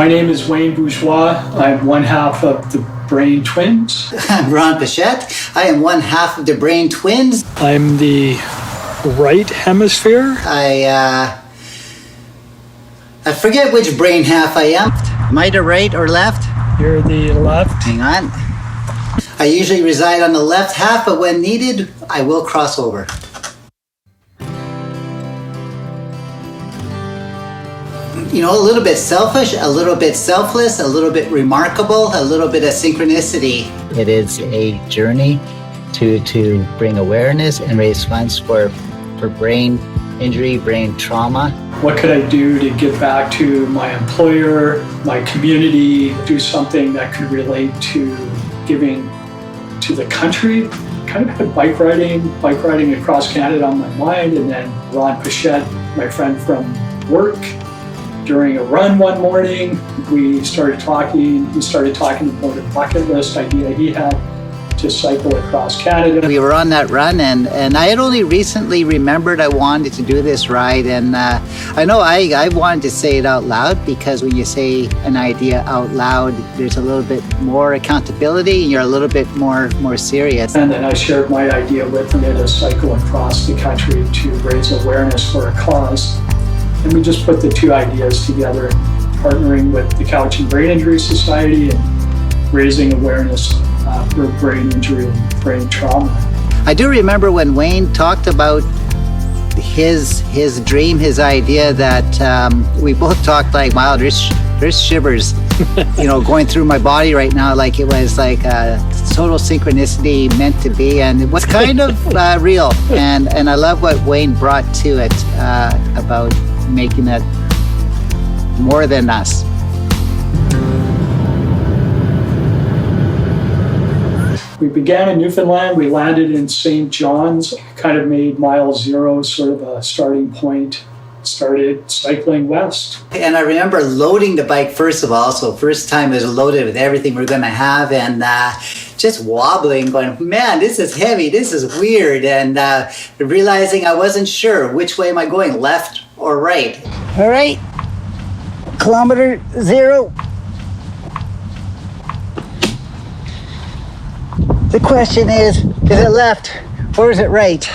My name is Wayne Bourgeois. I'm one half of the Brain Twins. I'm Ron Pichette. I am one half of the Brain Twins. I'm the right hemisphere. I forget which brain half I am. Am I the right or left? You're the left. Hang on. I usually reside on the left half, but when needed, I will cross over. You know, a little bit selfish, a little bit selfless, a little bit remarkable, a little bit of synchronicity. It is a journey to bring awareness and raise funds for brain injury, brain trauma. What could I do to give back to my employer, my community, do something that could relate to giving to the country? Kind of had bike riding across Canada on my mind, and then Ron Pichette, my friend from work, during a run one morning, we started talking. He started talking about a bucket list idea he had to cycle across Canada. We were on that run, and I had only recently remembered I wanted to do this ride, and I know I wanted to say it out loud, because when you say an idea out loud, there's a little bit more accountability, and you're a little bit more serious. And then I shared my idea with him to cycle across the country to raise awareness for a cause. And we just put the two ideas together, partnering with the Cowichan Brain Injury Society and raising awareness for brain injury and brain trauma. I do remember when Wayne talked about his dream, his idea, that we both talked like, wow, there's shivers, you know, going through my body right now, like it was like a total synchronicity meant to be, and it was kind of real. And I love what Wayne brought to it about making it more than us. We began in Newfoundland. We landed in St. John's, kind of made mile zero sort of a starting point, started cycling west. And I remember loading the bike first of all, so first time it was loaded with everything we're gonna have, and just wobbling, going, man, this is heavy, this is weird, and realizing I wasn't sure which way am I going, left or right. All right, kilometer zero. The question is it left or is it right?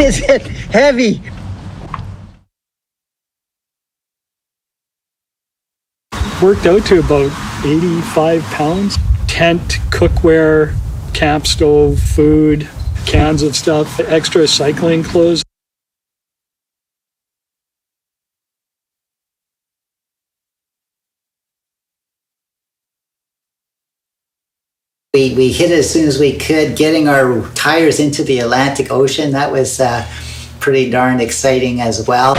Is it heavy? Worked out to about 85 pounds. Tent, cookware, camp stove, food, cans of stuff, extra cycling clothes. We hit it as soon as we could, getting our tires into the Atlantic Ocean. That was pretty darn exciting as well.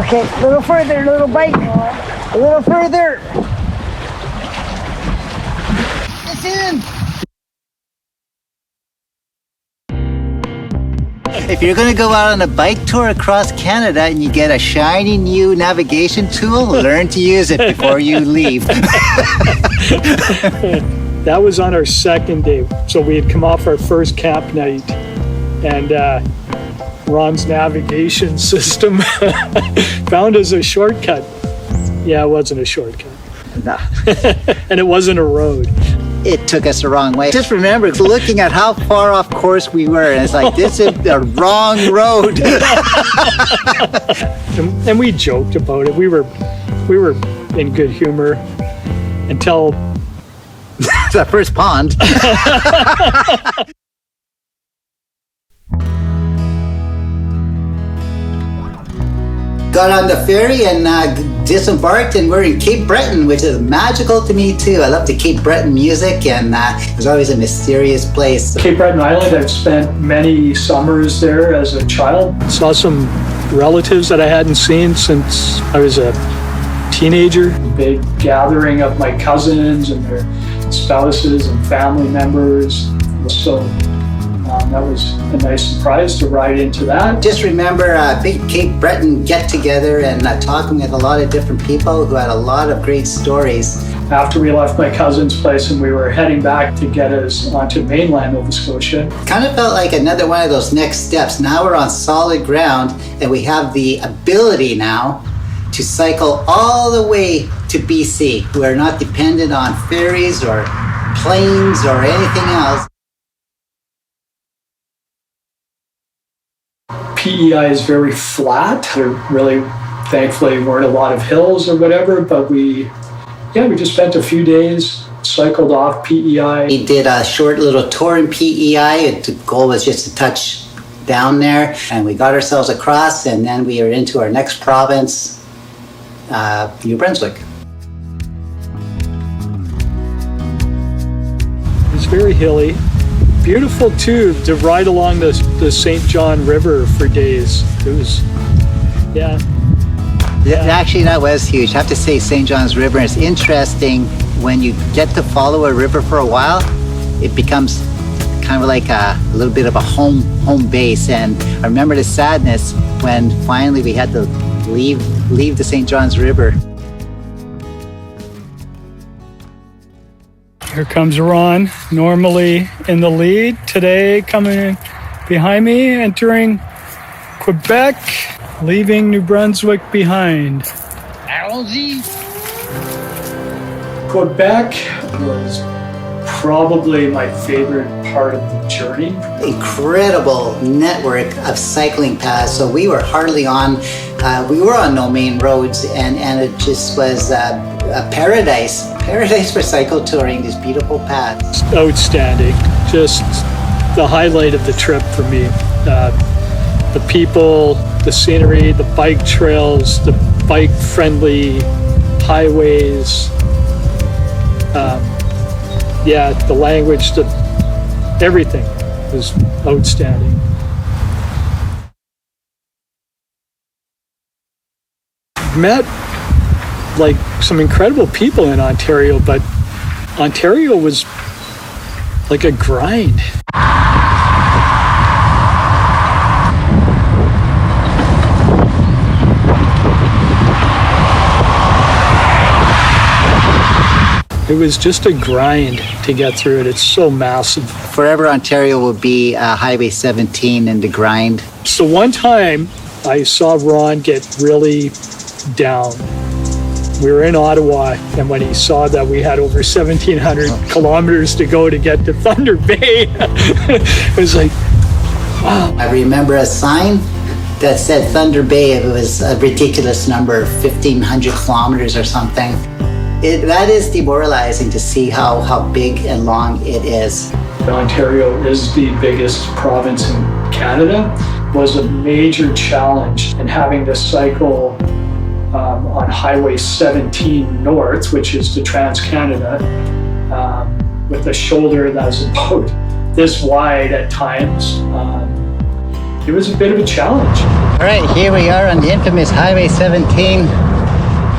Okay, a little further, little bike. A little further. It's in. If you're going to go out on a bike tour across Canada and you get a shiny new navigation tool, learn to use it before you leave. That was on our second day. So we had come off our first camp night, and Ron's navigation system found us a shortcut. Yeah, it wasn't a shortcut. No. And it wasn't a road. It took us the wrong way. Just remember looking at how far off course we were, and it's like, this is the wrong road. And we joked about it. We were in good humor until the first pond. Got on the ferry and disembarked, and we're in Cape Breton, which is magical to me too. I love the Cape Breton music, and it's always a mysterious place. Cape Breton Island, I've spent many summers there as a child. Saw some relatives that I hadn't seen since I was a teenager. Big gathering of my cousins and their spouses and family members. So That was a nice surprise to ride into that. Just remember a big Cape Breton get together and talking with a lot of different people who had a lot of great stories. After we left my cousin's place and we were heading back to get us onto mainland Nova Scotia. Kind of felt like another one of those next steps. Now we're on solid ground and we have the ability now to cycle all the way to BC. We're not dependent on ferries or planes or anything else. PEI is very flat. There really, thankfully, weren't a lot of hills or whatever, but we just spent a few days, cycled off PEI. We did a short little tour in PEI. The goal was just to touch down there, and we got ourselves across, and then we are into our next province, New Brunswick. It's very hilly. Beautiful too to ride along the St. John River for days. It was, yeah. Actually, that was huge. I have to say, St. John's River is interesting. When you get to follow a river for a while, it becomes kind of like a little bit of a home base. And I remember the sadness when finally we had to leave the St. John's River. Here comes Ron, normally in the lead. Today, coming behind me, entering Quebec, leaving New Brunswick behind. Allons-y! Quebec was probably my favorite part of the journey. Incredible network of cycling paths. So we were hardly on, we were on no main roads, and it just was a paradise for cycle touring, these beautiful paths. Outstanding. Just the highlight of the trip for me. The people, the scenery, the bike trails, the bike-friendly highways. The language, everything was outstanding. Met like some incredible people in Ontario, but Ontario was like a grind. It was just a grind to get through it. It's so massive. Forever Ontario will be Highway 17 and the grind. So one time I saw Ron get really down. We were in Ottawa, and when he saw that we had over 1,700 kilometers to go to get to Thunder Bay, it was like, wow. I remember a sign that said Thunder Bay. It was a ridiculous number, 1,500 kilometers or something. That is demoralizing to see how big and long it is. Ontario is the biggest province in Canada. Was a major challenge, and having to cycle on Highway 17 North, which is the Trans-Canada, with a shoulder that's about this wide at times. It was a bit of a challenge. All right, here we are on the infamous Highway 17.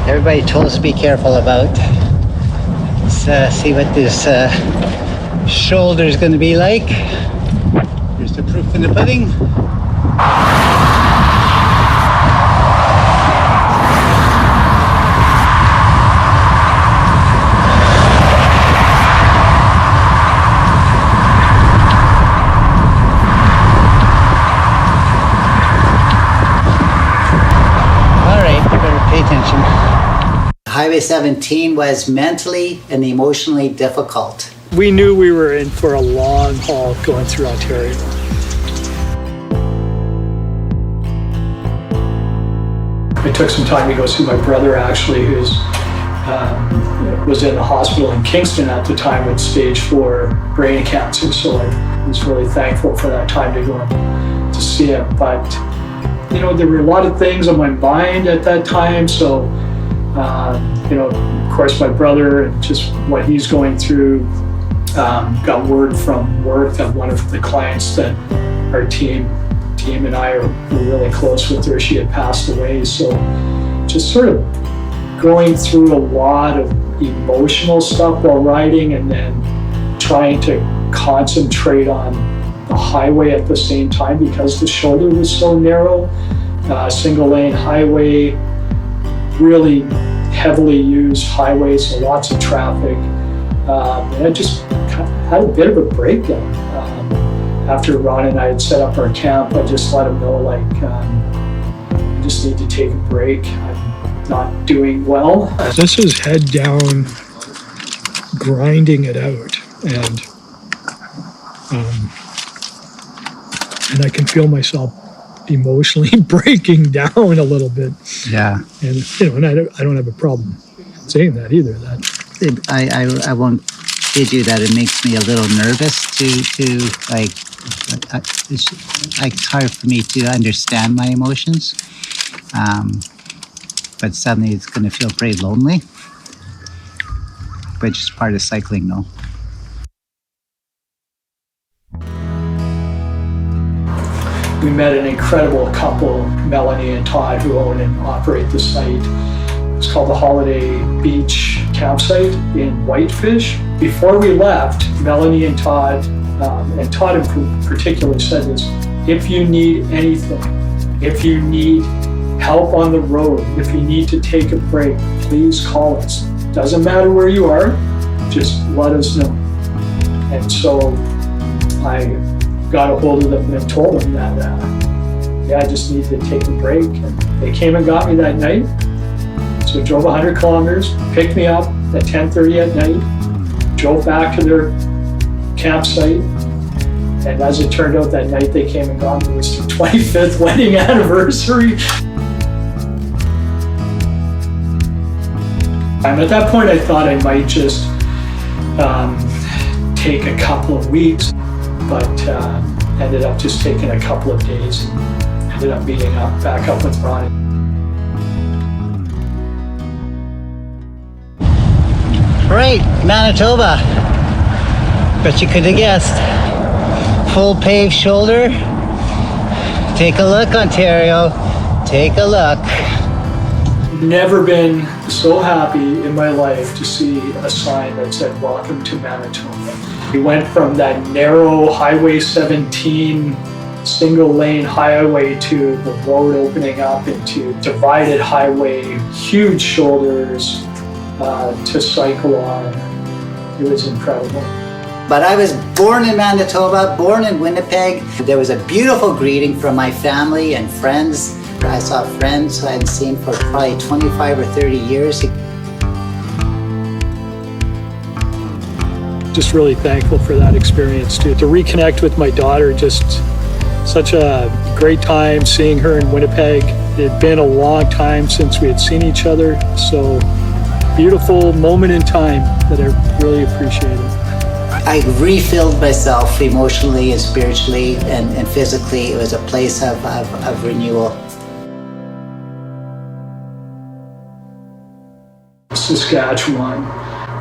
Everybody told us to be careful about. Let's see what this shoulder is going to be like. Here's the proof in the pudding. Highway 17 was mentally and emotionally difficult. We knew we were in for a long haul going through Ontario. I took some time to go see my brother, actually, who was in the hospital in Kingston at the time with stage 4 brain cancer. So I was really thankful for that time to go to see him. But, there were a lot of things on my mind at that time. So, of course, my brother and just what he's going through, got word from work that one of the clients that our team and I were really close with her, she had passed away. So just sort of going through a lot of emotional stuff while riding, and then trying to concentrate on a highway at the same time because the shoulder was so narrow. Single lane highway, really heavily used highway, so lots of traffic. And I just had a bit of a breakdown. After Ron and I had set up our camp, I just let him know, like, I just need to take a break. I'm not doing well. This is head down, grinding it out, and I can feel myself emotionally breaking down a little bit. Yeah. And and I don't have a problem saying that either. I won't kid you that it makes me a little nervous to like, it's hard for me to understand my emotions. But suddenly it's going to feel pretty lonely, which is part of cycling, no? We met an incredible couple, Melanie and Todd, who own and operate the site. It's called the Holiday Beach Campsite in Whitefish. Before we left, Melanie and Todd in particular said this: if you need anything, if you need help on the road, if you need to take a break, please call us. Doesn't matter where you are, just let us know. And so I got a hold of them and told them that, I just needed to take a break. And they came and got me that night. So drove 100 kilometers, picked me up at 10:30 at night, drove back to their campsite. And as it turned out, that night they came and got me. It was their 25th wedding anniversary. And at that point, I thought I might just take a couple of weeks, but ended up just taking a couple of days and ended up meeting back up with Ronnie. Right, Manitoba. But you could have guessed. Full paved shoulder. Take a look, Ontario. Take a look. Never been so happy in my life to see a sign that said "Welcome to Manitoba." We went from that narrow Highway 17 single lane highway to the road opening up into divided highway, huge shoulders to cycle on. It was incredible. But I was born in Manitoba, born in Winnipeg. There was a beautiful greeting from my family and friends. I saw friends I hadn't seen for probably 25 or 30 years. Just really thankful for that experience too. To reconnect with my daughter, just such a great time seeing her in Winnipeg. It had been a long time since we had seen each other, so beautiful moment in time that I really appreciated. I refilled myself emotionally and spiritually and physically. It was a place of renewal. Saskatchewan.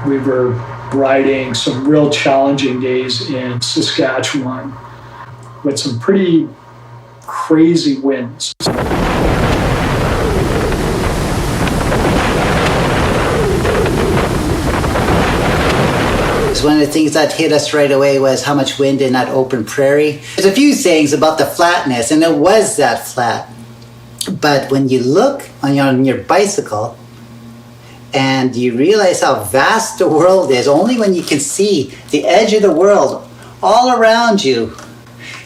We were riding some real challenging days in Saskatchewan with some pretty crazy winds. One of the things that hit us right away was how much wind in that open prairie. There's a few things about the flatness, and it was that flat. But when you look on your bicycle and you realize how vast the world is, only when you can see the edge of the world all around you,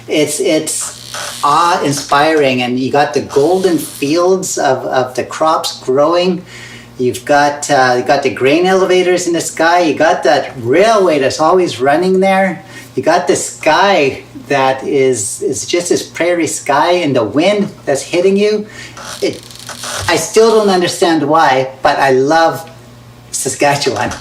it's awe-inspiring. And you got the golden fields of the crops growing. You've got the grain elevators in the sky. You got that railway that's always running there. You got the sky that is just this prairie sky, and the wind that's hitting you. I still don't understand why, but I love Saskatchewan.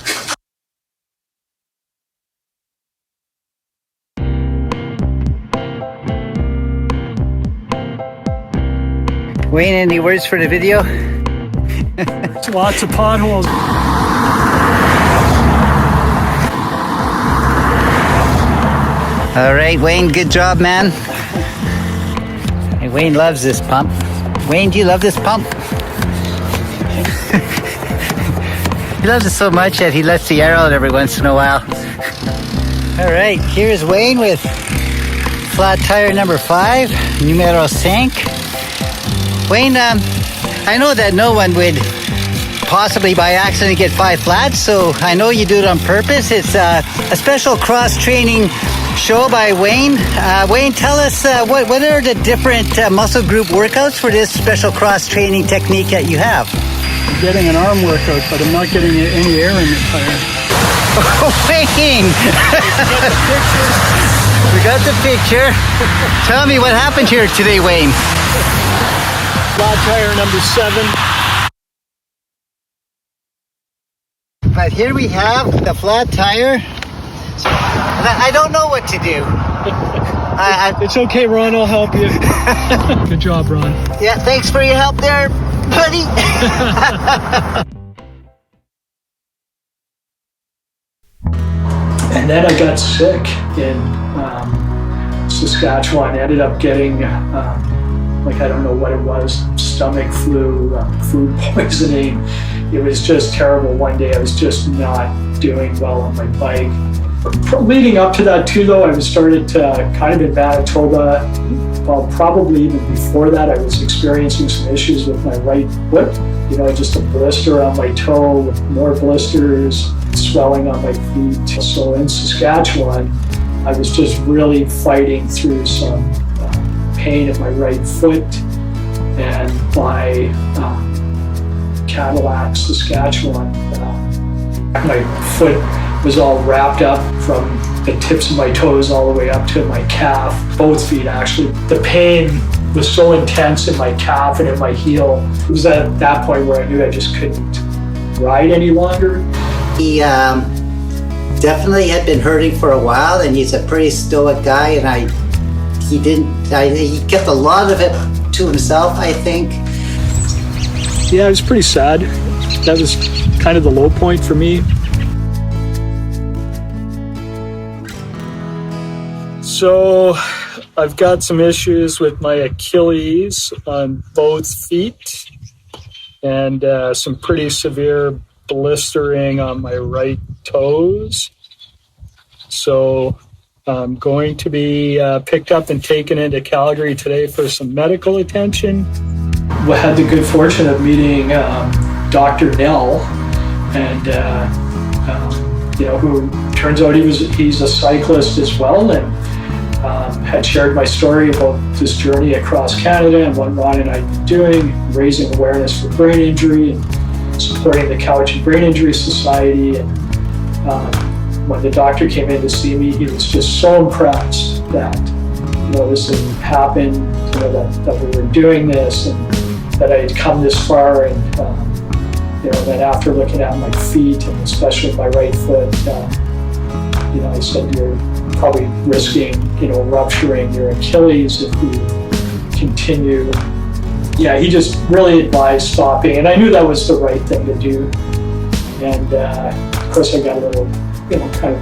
Wayne, any words for the video? Lots of potholes. All right, Wayne, good job, man. Hey, Wayne loves this pump. Wayne, do you love this pump? He loves it so much that he lets the air out every once in a while. All right, here's Wayne with flat tire number 5, numero 5. Wayne, I know that no one would possibly by accident get 5 flats, so I know you do it on purpose. It's a special cross-training show by Wayne. Wayne, tell us what are the different muscle group workouts for this special cross-training technique that you have? I'm getting an arm workout, but I'm not getting any air in the tire. Oh, Wayne! We got the picture. Tell me what happened here today, Wayne. Flat tire number 7. But here we have the flat tire. So, I don't know what to do. It's okay, Ron. I'll help you. Good job, Ron. Yeah, thanks for your help there, buddy. And then I got sick in Saskatchewan. I ended up getting, I don't know what it was, stomach flu, food poisoning. It was just terrible. One day I was just not doing well on my bike. Leading up to that too, though, I was started to kind of in Manitoba. Well, probably even before that, I was experiencing some issues with my right foot. Just a blister on my toe, with more blisters, swelling on my feet. So in Saskatchewan, I was just really fighting through some pain in my right foot, and by Cadillac, Saskatchewan, my foot was all wrapped up from the tips of my toes all the way up to my calf, both feet actually. The pain was so intense in my calf and in my heel. It was at that point where I knew I just couldn't ride any longer. He definitely had been hurting for a while, and he's a pretty stoic guy, and he kept a lot of it to himself, I think. Yeah, it was pretty sad. That was kind of the low point for me. So I've got some issues with my Achilles on both feet, and some pretty severe blistering on my right toes. So I'm going to be picked up and taken into Calgary today for some medical attention. We had the good fortune of meeting Dr. Nell, and who turns out he's a cyclist as well, and had shared my story about this journey across Canada and what Ron and I have been doing, raising awareness for brain injury and supporting the Couch and Brain Injury Society. And when the doctor came in to see me, he was just so impressed that this had happened, that we were doing this, and that I had come this far. And that after looking at my feet, and especially my right foot, I said, you're probably risking, rupturing your Achilles if you continue. Yeah, he just really advised stopping, and I knew that was the right thing to do. And of course I got a little, kind of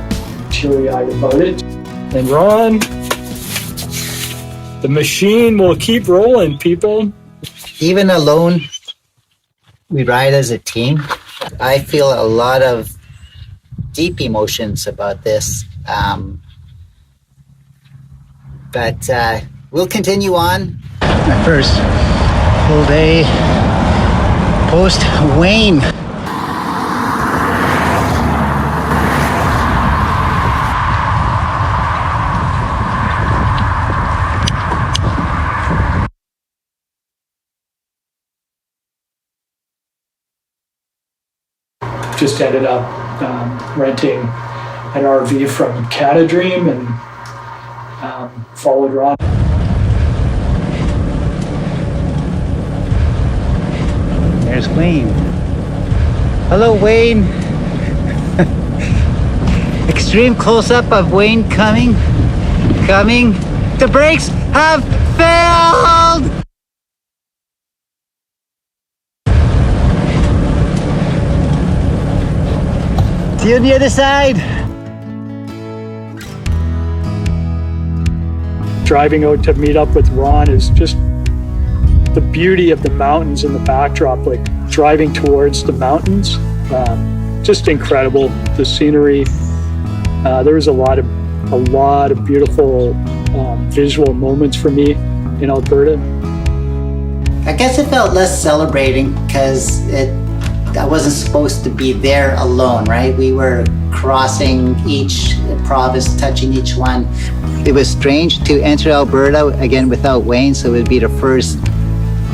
teary-eyed about it. And Ron, the machine will keep rolling, people. Even alone, we ride as a team. I feel a lot of deep emotions about this. But we'll continue on. My first full day post Wayne. Just ended up renting an RV from Canada Dream and followed Ron. There's Wayne. Hello, Wayne. Extreme close-up of Wayne coming. The brakes have failed! See you on the other side. Driving out to meet up with Ron is just the beauty of the mountains in the backdrop, like driving towards the mountains. Just incredible, the scenery. There was a lot of beautiful visual moments for me in Alberta. I guess it felt less celebrating because I wasn't supposed to be there alone, right? We were crossing each province, touching each one. It was strange to enter Alberta again without Wayne, so it would be the first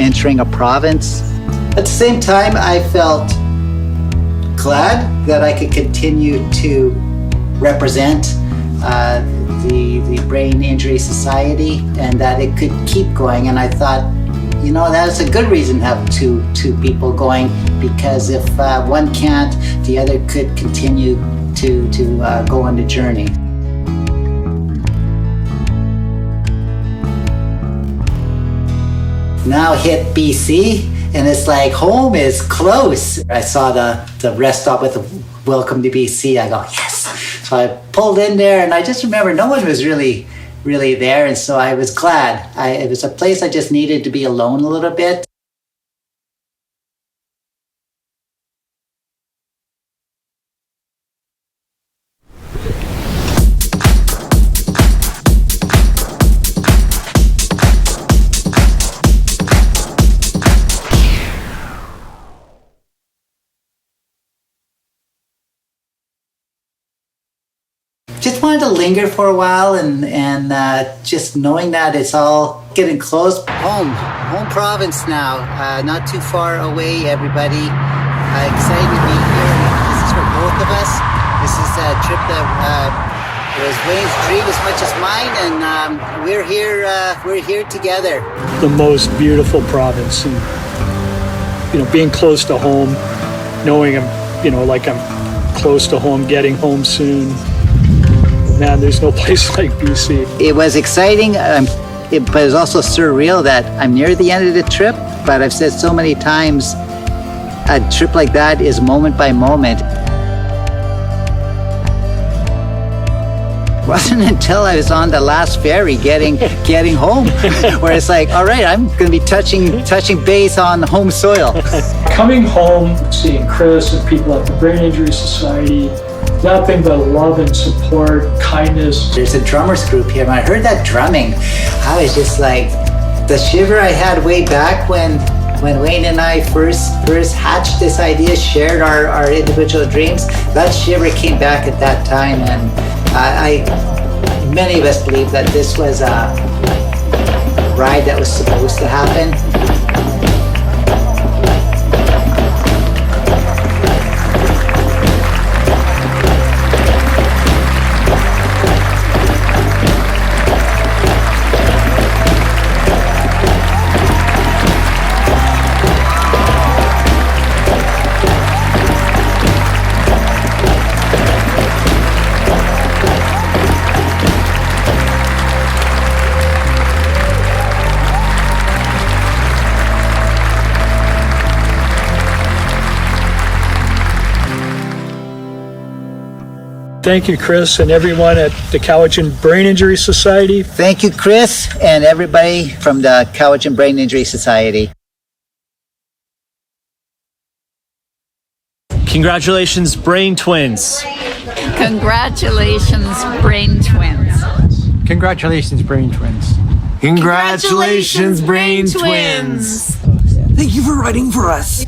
entering a province. At the same time, I felt glad that I could continue to represent the Brain Injury Society and that it could keep going. And I thought, you know, that's a good reason to have two people going, because if one can't, the other could continue to go on the journey. Now hit BC, and it's like home is close. I saw the rest stop with the welcome to BC. I go, yes. So I pulled in there, and I just remember no one was really there, and so I was glad. It was a place I just needed to be alone a little bit. Just wanted to linger for a while and just knowing that it's all getting close. Home province now, not too far away, everybody. Excited to be here. This is for both of us. This is a trip that was Wayne's dream as much as mine, and we're here together. The most beautiful province, and being close to home, knowing I'm close to home, getting home soon. Man, there's no place like BC. It was exciting, but it was also surreal that I'm near the end of the trip, but I've said so many times, a trip like that is moment by moment. It wasn't until I was on the last ferry getting home where it's like, all right, I'm going to be touching base on home soil. Coming home, seeing Chris and people at the Brain Injury Society, nothing but love and support, kindness. There's a drummers group here. When I heard that drumming, I was just like, the shiver I had way back when Wayne and I first hatched this idea, shared our individual dreams, that shiver came back at that time. And many of us believe that this was a ride that was supposed to happen. Thank you, Chris, and everyone at the Cowichan Brain Injury Society. Thank you, Chris, and everybody from the Cowichan Brain Injury Society. Congratulations, Brain Twins. Congratulations, Brain Twins. Congratulations, Brain Twins. Congratulations, Brain Twins. Thank you for writing for us.